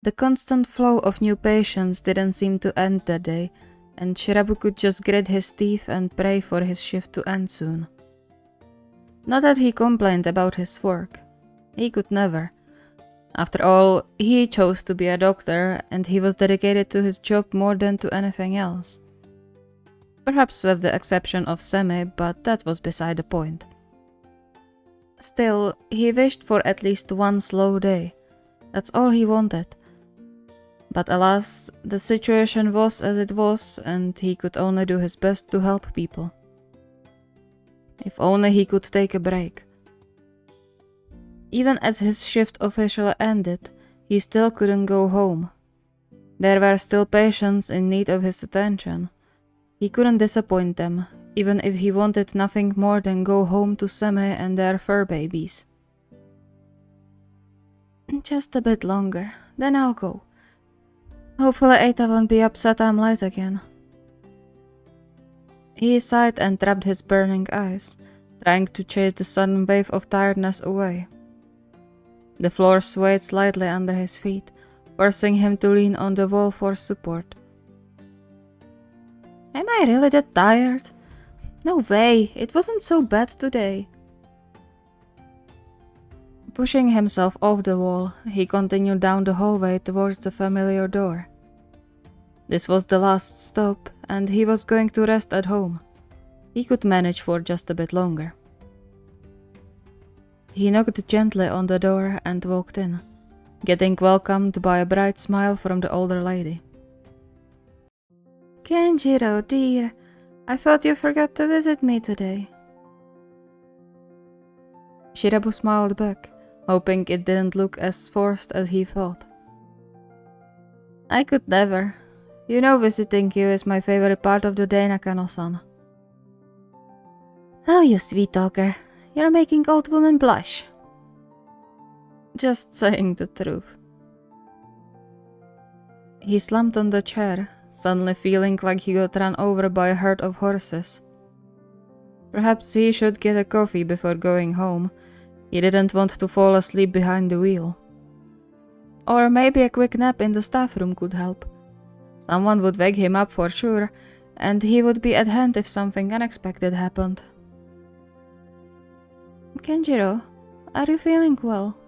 The constant flow of new patients didn't seem to end that day, and Shirabu could just grit his teeth and pray for his shift to end soon. Not that he complained about his work. He could never. After all, he chose to be a doctor, and he was dedicated to his job more than to anything else. Perhaps with the exception of Sami, but that was beside the point. Still, he wished for at least one slow day. That's all he wanted. But alas, the situation was as it was, and he could only do his best to help people. If only he could take a break. Even as his shift officially ended, he still couldn't go home. There were still patients in need of his attention. He couldn't disappoint them, even if he wanted nothing more than go home to Sami and their fur babies. Just a bit longer, then I'll go. Hopefully Eita won't be upset I'm late again. He sighed and rubbed his burning eyes, trying to chase the sudden wave of tiredness away. The floor swayed slightly under his feet, forcing him to lean on the wall for support. Am I really that tired? No way, it wasn't so bad today. Pushing himself off the wall, he continued down the hallway towards the familiar door. This was the last stop, and he was going to rest at home. He could manage for just a bit longer. He knocked gently on the door and walked in, getting welcomed by a bright smile from the older lady. Kenjiro, dear, I thought you forgot to visit me today. Shirabu smiled back, hoping it didn't look as forced as he thought. I could never. You know visiting you is my favorite part of the day, Nakano-san. Oh, you sweet talker. You're making old women blush. Just saying the truth. He slumped on the chair, suddenly feeling like he got run over by a herd of horses. Perhaps he should get a coffee before going home. He didn't want to fall asleep behind the wheel. Or maybe a quick nap in the staff room could help. Someone would wake him up for sure, and he would be at hand if something unexpected happened. Kenjiro, are you feeling well?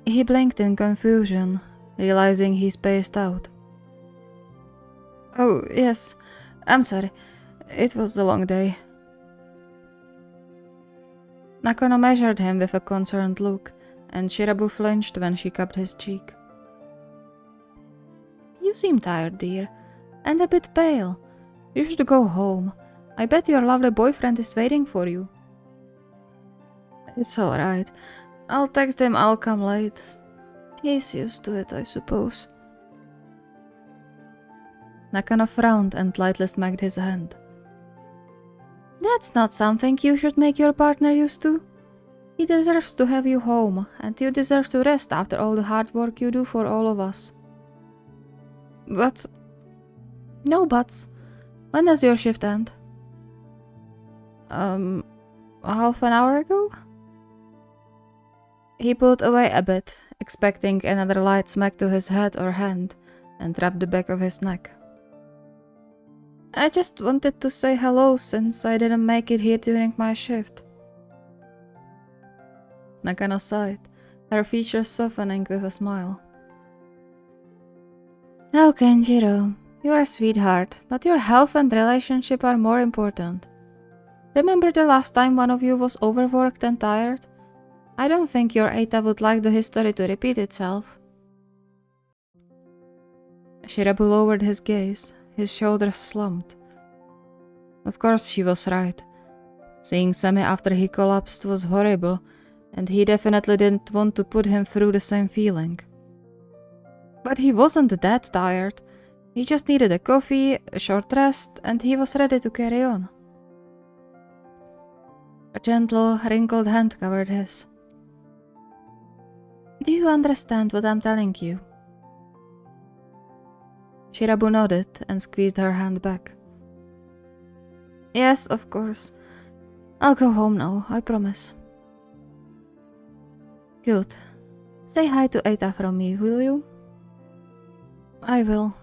He blinked in confusion, realizing he spaced out. Oh, yes, I'm sorry. It was a long day. Nakano measured him with a concerned look, and Shirabu flinched when she cupped his cheek. You seem tired, dear, and a bit pale. You should go home. I bet your lovely boyfriend is waiting for you. It's alright. I'll text him I'll come late. He's used to it, I suppose. Nakano frowned and lightly smacked his hand. That's not something you should make your partner used to. He deserves to have you home, and you deserve to rest after all the hard work you do for all of us. But... No buts. When does your shift end? Half an hour ago? He pulled away a bit, expecting another light smack to his head or hand, and rubbed the back of his neck. I just wanted to say hello since I didn't make it here during my shift. Nakano sighed, her features softening with a smile. Oh, Kenjiro, you're a sweetheart, but your health and relationship are more important. Remember the last time one of you was overworked and tired? I don't think your Eita would like the history to repeat itself. Shirabu lowered his gaze, his shoulders slumped. Of course she was right. Seeing Sami after he collapsed was horrible, and he definitely didn't want to put him through the same feeling. But he wasn't that tired. He just needed a coffee, a short rest, and he was ready to carry on. A gentle, wrinkled hand covered his. Do you understand what I'm telling you? Shirabu nodded and squeezed her hand back. Yes, of course. I'll go home now, I promise. Good. Say hi to Eita from me, will you? I will.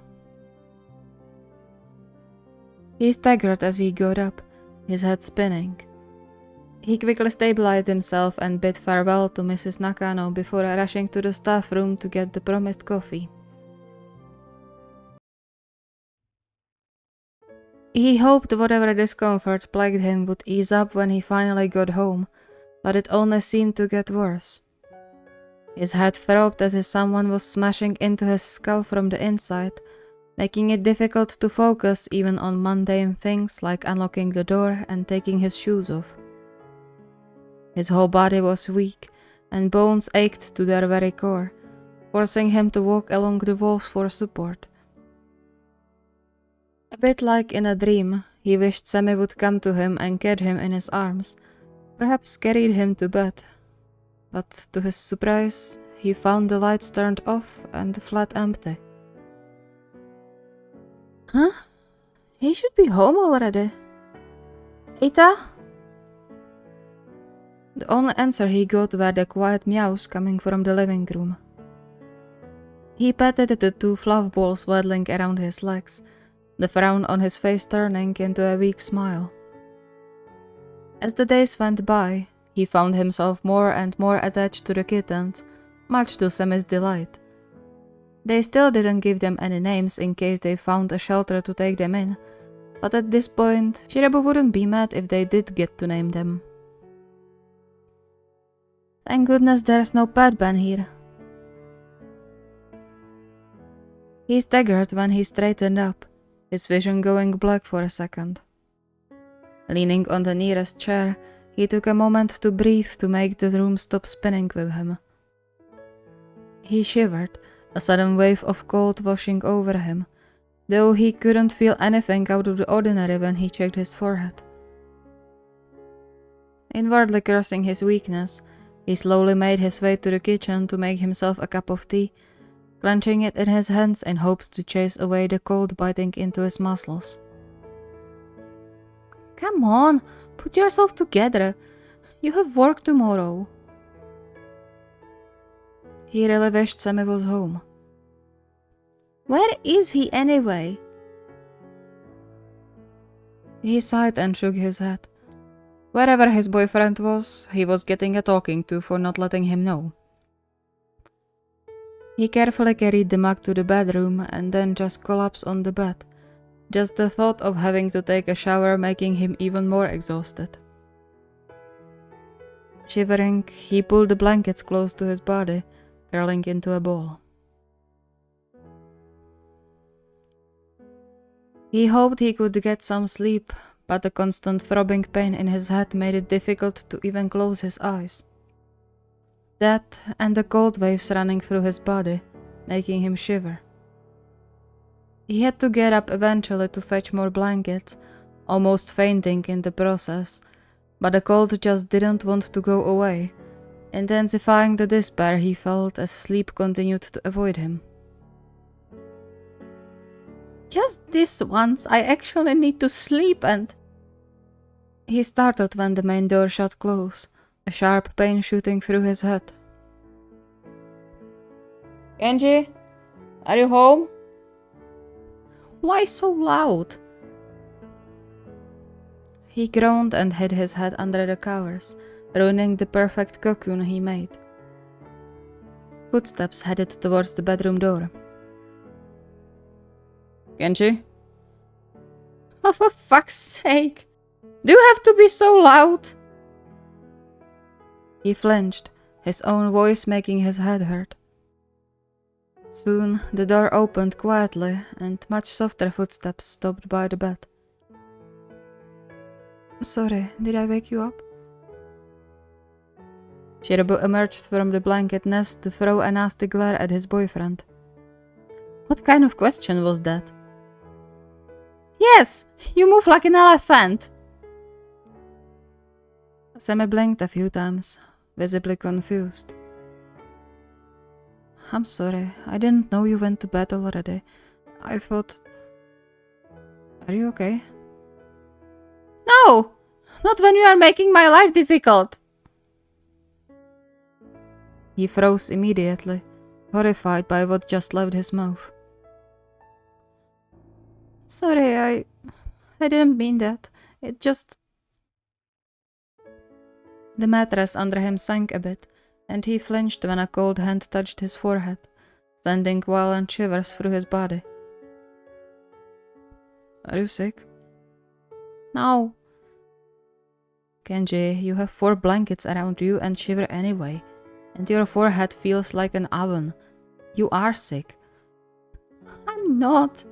He staggered as he got up, his head spinning. He quickly stabilized himself and bid farewell to Mrs. Nakano before rushing to the staff room to get the promised coffee. He hoped whatever discomfort plagued him would ease up when he finally got home, but it only seemed to get worse. His head throbbed as if someone was smashing into his skull from the inside, making it difficult to focus even on mundane things like unlocking the door and taking his shoes off. His whole body was weak, and bones ached to their very core, forcing him to walk along the walls for support. A bit like in a dream, he wished Sami would come to him and catch him in his arms, perhaps carried him to bed. But to his surprise, he found the lights turned off and the flat empty. Huh? He should be home already. Eita? The only answer he got were the quiet meows coming from the living room. He patted the two fluff balls waddling around his legs, the frown on his face turning into a weak smile. As the days went by, he found himself more and more attached to the kittens, much to Sami's delight. They still didn't give them any names in case they found a shelter to take them in, but at this point, Shirabu wouldn't be mad if they did get to name them. Thank goodness there's no pet ban here. He staggered when he straightened up, his vision going black for a second. Leaning on the nearest chair, he took a moment to breathe to make the room stop spinning with him. He shivered, a sudden wave of cold washing over him, though he couldn't feel anything out of the ordinary when he checked his forehead. Inwardly cursing his weakness, he slowly made his way to the kitchen to make himself a cup of tea, clenching it in his hands in hopes to chase away the cold biting into his muscles. Come on, put yourself together. You have work tomorrow. He really wished Sami was home. Where is he anyway? He sighed and shook his head. Wherever his boyfriend was, he was getting a talking to for not letting him know. He carefully carried the mug to the bedroom and then just collapsed on the bed, just the thought of having to take a shower making him even more exhausted. Shivering, he pulled the blankets close to his body, curling into a ball. He hoped he could get some sleep, but the constant throbbing pain in his head made it difficult to even close his eyes. That and the cold waves running through his body, making him shiver. He had to get up eventually to fetch more blankets, almost fainting in the process, but the cold just didn't want to go away, intensifying the despair he felt as sleep continued to avoid him. Just this once, I actually need to sleep and... He startled when the main door shut close, a sharp pain shooting through his head. Genji, are you home? Why so loud? He groaned and hid his head under the covers, ruining the perfect cocoon he made. Footsteps headed towards the bedroom door. Genji? Oh, for fuck's sake! Do you have to be so loud? He flinched, his own voice making his head hurt. Soon, the door opened quietly, and much softer footsteps stopped by the bed. Sorry, did I wake you up? Shirabu emerged from the blanket nest to throw a nasty glare at his boyfriend. What kind of question was that? Yes, you move like an elephant! Sami blinked a few times, visibly confused. I'm sorry, I didn't know you went to bed already. I thought... Are you okay? No! Not when you are making my life difficult! He froze immediately, horrified by what just left his mouth. Sorry, I didn't mean that. It just... The mattress under him sank a bit, and he flinched when a cold hand touched his forehead, sending violent shivers through his body. Are you sick? No. Kenji, you have 4 blankets around you and shiver anyway, and your forehead feels like an oven. You are sick. I'm not.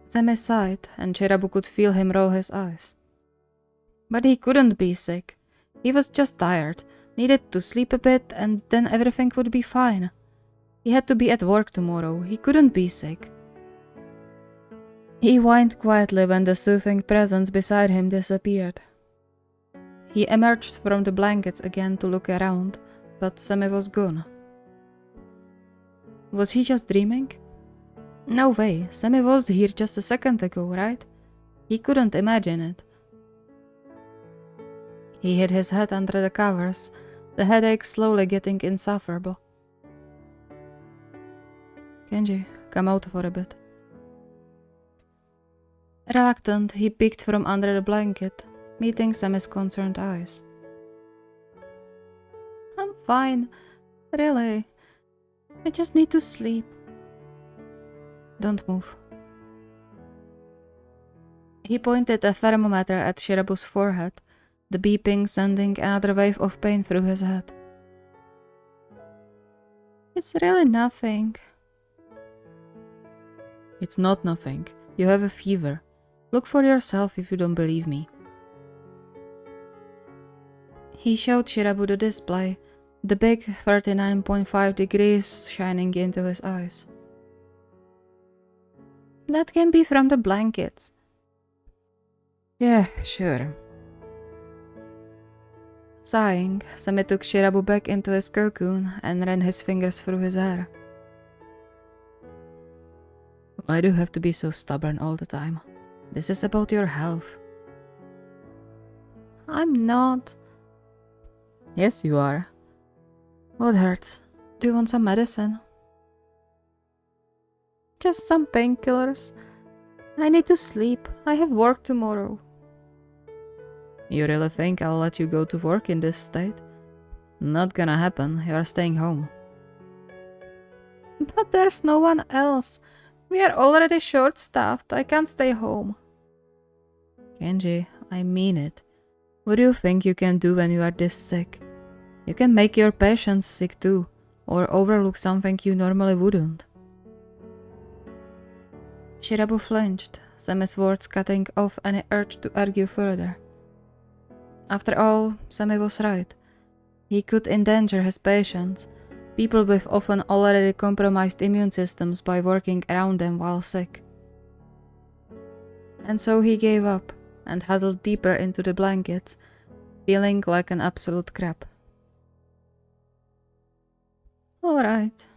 Sami sighed, and Shirabu could feel him roll his eyes. But he couldn't be sick. He was just tired, needed to sleep a bit, and then everything would be fine. He had to be at work tomorrow. He couldn't be sick. He whined quietly when the soothing presence beside him disappeared. He emerged from the blankets again to look around, but Sami was gone. Was he just dreaming? No way, Sami was here just a second ago, right? He couldn't imagine it. He hid his head under the covers, the headache slowly getting insufferable. Kenji, come out for a bit. Reluctant, he peeked from under the blanket, meeting Sami's concerned eyes. I'm fine, really. I just need to sleep. Don't move. He pointed a thermometer at Shirabu's forehead, the beeping sending another wave of pain through his head. It's really nothing. It's not nothing. You have a fever. Look for yourself if you don't believe me. He showed Shirabu the display, the big 39.5 degrees shining into his eyes. That can be from the blankets. Yeah, sure. Sighing, Sami took Shirabu back into his cocoon and ran his fingers through his hair. Why do you have to be so stubborn all the time? This is about your health. I'm not. Yes, you are. What hurts? Do you want some medicine? Just some painkillers. I need to sleep. I have work tomorrow. You really think I'll let you go to work in this state? Not gonna happen. You're staying home. But there's no one else. We are already short-staffed. I can't stay home. Kenji, I mean it. What do you think you can do when you are this sick? You can make your patients sick too, or overlook something you normally wouldn't. Shirabu flinched, Sami's words cutting off any urge to argue further. After all, Sami was right. He could endanger his patients, people with often already compromised immune systems, by working around them while sick. And so he gave up and huddled deeper into the blankets, feeling like an absolute crap. All right.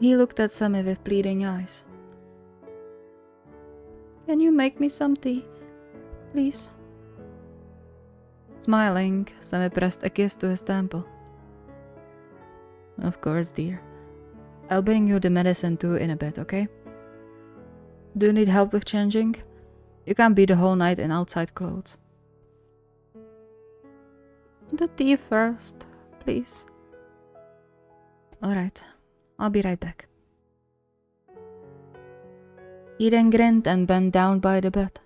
He looked at Sami with pleading eyes. Can you make me some tea, please? Smiling, Sami pressed a kiss to his temple. Of course, dear. I'll bring you the medicine too in a bit, okay? Do you need help with changing? You can't be the whole night in outside clothes. The tea first, please. Alright, I'll be right back. He then grinned and bent down by the bed.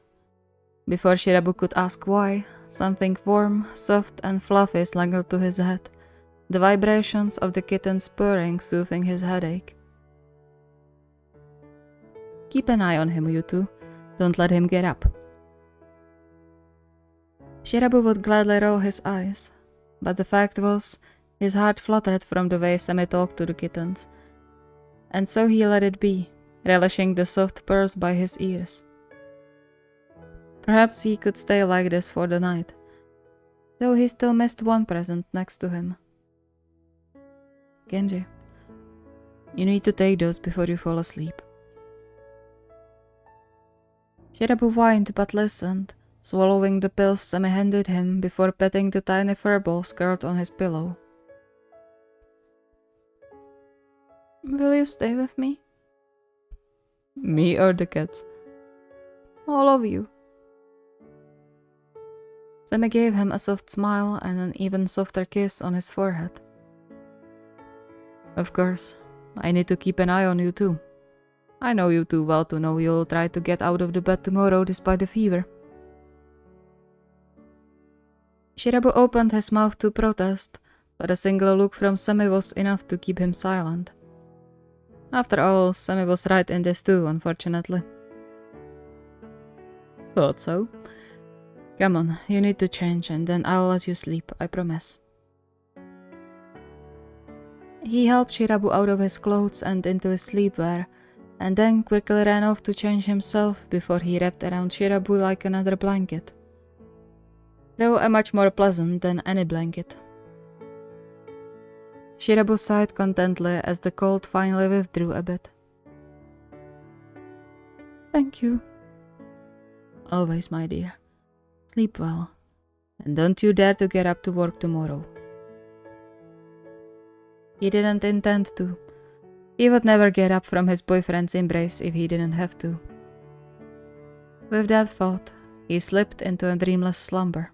Before Shirabu could ask why, something warm, soft and fluffy snuggled to his head, the vibrations of the kitten's purring soothing his headache. Keep an eye on him, you two. Don't let him get up. Shirabu would gladly roll his eyes, but the fact was, his heart fluttered from the way Sami talked to the kittens, and so he let it be, relishing the soft purrs by his ears. Perhaps he could stay like this for the night, though he still missed one present next to him. Kenji, you need to take those before you fall asleep. Shirabu whined but listened, swallowing the pills Sami handed him before petting the tiny furballs curled on his pillow. Will you stay with me? Me or the cats? All of you. Sami gave him a soft smile and an even softer kiss on his forehead. Of course, I need to keep an eye on you too. I know you too well to know you'll try to get out of the bed tomorrow despite the fever. Shirabu opened his mouth to protest, but a single look from Sami was enough to keep him silent. After all, Sami was right in this too, unfortunately. Thought so. Come on, you need to change and then I'll let you sleep, I promise. He helped Shirabu out of his clothes and into his sleepwear, and then quickly ran off to change himself before he wrapped around Shirabu like another blanket. Though a much more pleasant than any blanket. Shirabu sighed contentedly as the cold finally withdrew a bit. Thank you. Always, my dear. Sleep well, and don't you dare to get up to work tomorrow. He didn't intend to. He would never get up from his boyfriend's embrace if he didn't have to. With that thought, he slipped into a dreamless slumber.